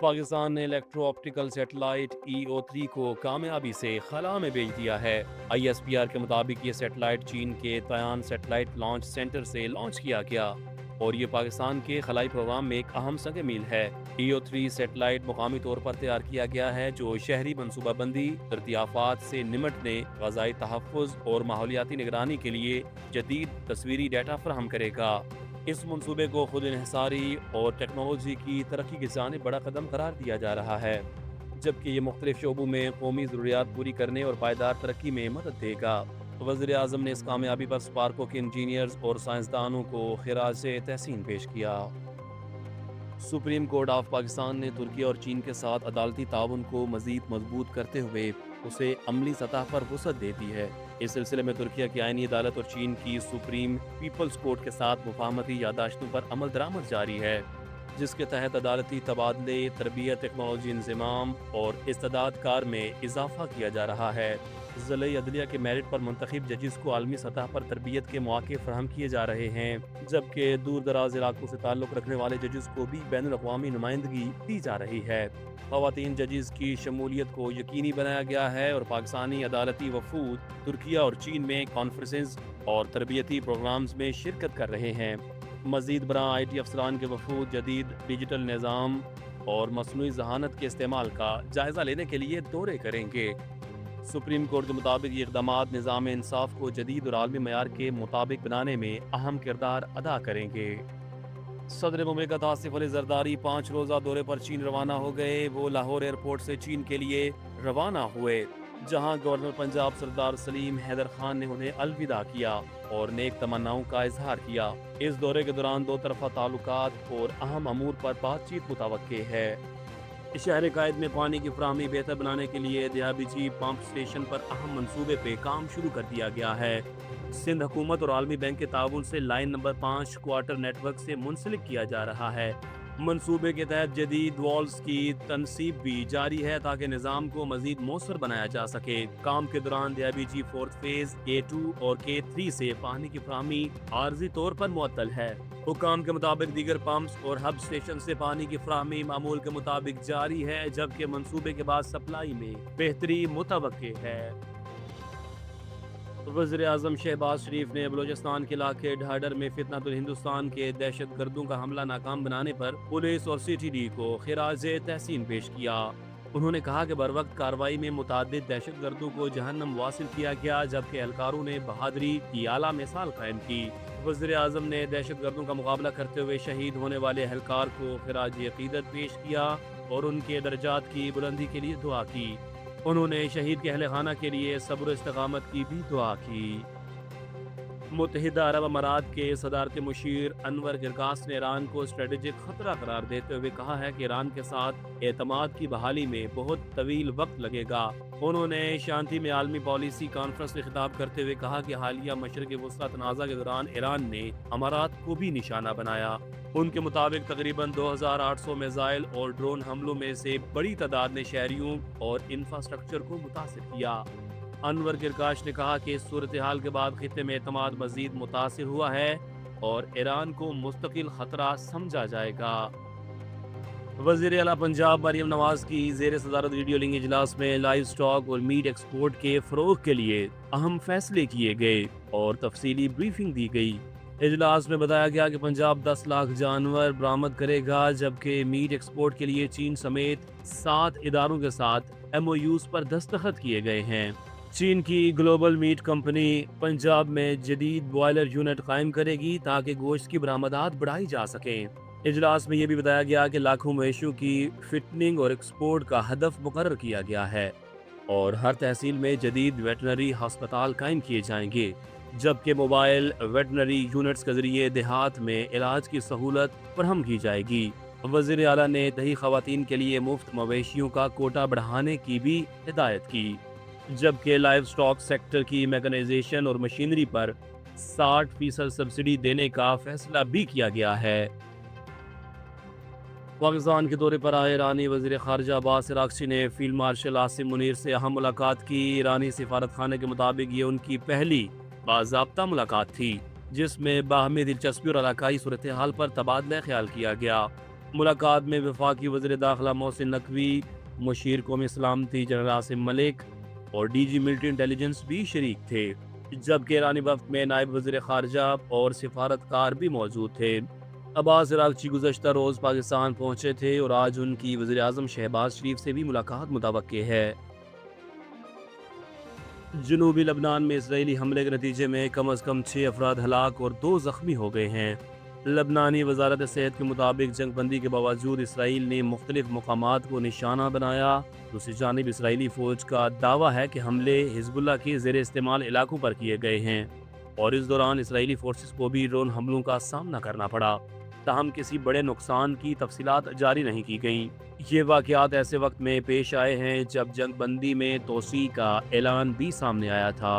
پاکستان نے electro optical satellite EO3 کو کامیابی سے خلا میں بھیج دیا ہے۔ ISPR کے مطابق یہ سیٹلائٹ چین کے تیان سیٹلائٹ لانچ سینٹر سے لانچ کیا گیا اور یہ پاکستان کے خلائی پروگرام میں ایک اہم سنگ میل ہے۔ EO3 سیٹلائٹ مقامی طور پر تیار کیا گیا ہے جو شہری منصوبہ بندی، ترتیافات سے نمٹنے، غذائی تحفظ اور ماحولیاتی نگرانی کے لیے جدید تصویری ڈیٹا فراہم کرے گا۔ اس منصوبے کو خود انحصاری اور ٹیکنالوجی کی ترقی کی جانب بڑا قدم قرار دیا جا رہا ہے، جبکہ یہ مختلف شعبوں میں قومی ضروریات پوری کرنے اور پائیدار ترقی میں مدد دے گا۔ وزیر اعظم نے اس کامیابی پر اسپارکو کے انجینئرز اور سائنسدانوں کو خراج تحسین پیش کیا۔ سپریم کورٹ آف پاکستان نے ترکی اور چین کے ساتھ عدالتی تعاون کو مزید مضبوط کرتے ہوئے اسے عملی سطح پر وسعت دے دی ہے۔ اس سلسلے میں ترکیہ کی آئینی عدالت اور چین کی سپریم پیپلز کورٹ کے ساتھ مفاہمتی یادداشتوں پر عمل درآمد جاری ہے، جس کے تحت عدالتی تبادلے، تربیت، ٹیکنالوجی انضمام اور استعداد کار میں اضافہ کیا جا رہا ہے۔ ضلعی عدلیہ کے میرٹ پر منتخب ججز کو عالمی سطح پر تربیت کے مواقع فراہم کیے جا رہے ہیں، جبکہ دور دراز علاقوں سے تعلق رکھنے والے ججز کو بھی بین الاقوامی نمائندگی دی جا رہی ہے۔ خواتین ججز کی شمولیت کو یقینی بنایا گیا ہے اور پاکستانی عدالتی وفود ترکیہ اور چین میں کانفرنسز اور تربیتی پروگرامز میں شرکت کر رہے ہیں۔ مزید برآں IT افسران کے وفود جدید ڈیجیٹل نظام اور مصنوعی ذہانت کے استعمال کا جائزہ لینے کے لیے دورے کریں گے۔ سپریم کورٹ کے مطابق یہ اقدامات نظام انصاف کو جدید اور عالمی معیار کے مطابق بنانے میں اہم کردار ادا کریں گے۔ صدر مملکت آصف علی زرداری 5 روزہ دورے پر چین روانہ ہو گئے۔ وہ لاہور ایئرپورٹ سے چین کے لیے روانہ ہوئے، جہاں گورنر پنجاب سردار سلیم حیدر خان نے انہیں الوداع کیا اور نیک تمناؤں کا اظہار کیا۔ اس دورے کے دوران دو طرفہ تعلقات اور اہم امور پر بات چیت متوقع ہے۔ شہر قائد میں پانی کی فراہمی بہتر بنانے کے لیے دیابیجی پمپ اسٹیشن پر اہم منصوبے پہ کام شروع کر دیا گیا ہے۔ سندھ حکومت اور عالمی بینک کے تعاون سے line number 5 quarter network سے منسلک کیا جا رہا ہے۔ منصوبے کے تحت جدید والز کی تنصیب بھی جاری ہے تاکہ نظام کو مزید مؤثر بنایا جا سکے۔ کام کے دوران دیابیجی 4 فیز K2 اور K3 سے پانی کی فراہمی عارضی طور پر معطل ہے۔ حکام کے مطابق دیگر پمپس اور ہب اسٹیشن سے پانی کی فراہمی معمول کے مطابق جاری ہے، جبکہ منصوبے کے بعد سپلائی میں بہتری متوقع ہے۔ وزیر اعظم شہباز شریف نے بلوچستان کے علاقے ڈھاڈر میں فتنۃ الہندوستان کے دہشت گردوں کا حملہ ناکام بنانے پر پولیس اور CTD کو خراج تحسین پیش کیا۔ انہوں نے کہا کہ بروقت کارروائی میں متعدد دہشت گردوں کو جہنم واصل کیا گیا، جبکہ اہلکاروں نے بہادری کی اعلیٰ مثال قائم کی۔ وزیر اعظم نے دہشت گردوں کا مقابلہ کرتے ہوئے شہید ہونے والے اہلکار کو خراج عقیدت پیش کیا اور ان کے درجات کی بلندی کے لیے دعا کی۔ انہوں نے شہید کے اہل خانہ کے لیے صبر و استقامت کی بھی دعا کی۔ متحدہ عرب امارات کے صدارتی مشیر انور گرگاس نے ایران کو اسٹریٹجک خطرہ قرار دیتے ہوئے کہا ہے کہ ایران کے ساتھ اعتماد کی بحالی میں بہت طویل وقت لگے گا۔ انہوں نے شانتی میں عالمی پالیسی کانفرنس سے خطاب کرتے ہوئے کہا کہ حالیہ مشرق وسطیٰ تنازع کے دوران ایران نے امارات کو بھی نشانہ بنایا۔ ان کے مطابق تقریباً 2800 میزائل اور ڈرون حملوں میں سے بڑی تعداد نے شہریوں اور انفراسٹرکچر کو متاثر کیا۔ انور گرگاش نے کہا کہ اس صورتحال کے بعد خطے میں اعتماد مزید متاثر ہوا ہے اور ایران کو مستقل خطرہ سمجھا جائے گا۔ وزیر اعلیٰ پنجاب مریم نواز کی زیر صدارت ویڈیو لنک اجلاس میں لائیو سٹاک اور میٹ ایکسپورٹ کے فروغ کے لیے اہم فیصلے کیے گئے اور تفصیلی بریفنگ دی گئی۔ اجلاس میں بتایا گیا کہ پنجاب 10 لاکھ جانور برآمد کرے گا، جبکہ میٹ ایکسپورٹ کے لیے چین سمیت 7 اداروں کے ساتھ MOUs پر دستخط کیے گئے ہیں۔ چین کی گلوبل میٹ کمپنی پنجاب میں جدید بوائلر یونٹ قائم کرے گی تاکہ گوشت کی برآمدات بڑھائی جا سکیں۔ اجلاس میں یہ بھی بتایا گیا کہ لاکھوں مویشیوں کی فٹنگ اور ایکسپورٹ کا ہدف مقرر کیا گیا ہے اور ہر تحصیل میں جدید ویٹرنری ہسپتال قائم کیے جائیں گے، جبکہ موبائل ویٹرنری یونٹس کے ذریعے دیہات میں علاج کی سہولت فراہم کی جائے گی۔ وزیر اعلیٰ نے دیہی خواتین کے لیے مفت مویشیوں کا کوٹا بڑھانے کی بھی ہدایت کی، جبکہ لائیو سٹاک سیکٹر کی میکنائزیشن اور مشینری پر 60% سبسڈی دینے کا فیصلہ بھی کیا گیا ہے۔ پاکستان کے دورے پر آئے ایرانی وزیر خارجہ عباس عراقچی نے فیلڈ مارشل عاصم منیر سے اہم ملاقات کی۔ ایرانی سفارت خانے کے مطابق یہ ان کی پہلی باضابطہ ملاقات تھی، جس میں باہمی دلچسپی اور علاقائی صورتحال پر تبادلہ خیال کیا گیا۔ ملاقات میں وفاقی وزیر داخلہ محسن نقوی، مشیر قومی سلامتی جنرل عاصم ملک اور ڈی جی ملٹری انٹیلیجنس بھی شریک تھے، جبکہ ایرانی وفد میں نائب وزیر خارجہ اور سفارتکار بھی موجود تھے۔ عباس عراقچی گزشتہ روز پاکستان پہنچے تھے اور آج ان کی وزیر اعظم شہباز شریف سے بھی ملاقات متوقع ہے۔ جنوبی لبنان میں اسرائیلی حملے کے نتیجے میں کم از کم 6 افراد ہلاک اور 2 زخمی ہو گئے ہیں۔ لبنانی وزارت صحت کے مطابق جنگ بندی کے باوجود اسرائیل نے مختلف مقامات کو نشانہ بنایا۔ دوسری جانب اسرائیلی فوج کا دعویٰ ہے کہ حملے حزب اللہ کے زیر استعمال علاقوں پر کیے گئے ہیں اور اس دوران اسرائیلی فورسز کو بھی ڈرون حملوں کا سامنا کرنا پڑا، تاہم کسی بڑے نقصان کی تفصیلات جاری نہیں کی گئیں۔ یہ واقعات ایسے وقت میں پیش آئے ہیں جب جنگ بندی میں توسیع کا اعلان بھی سامنے آیا تھا۔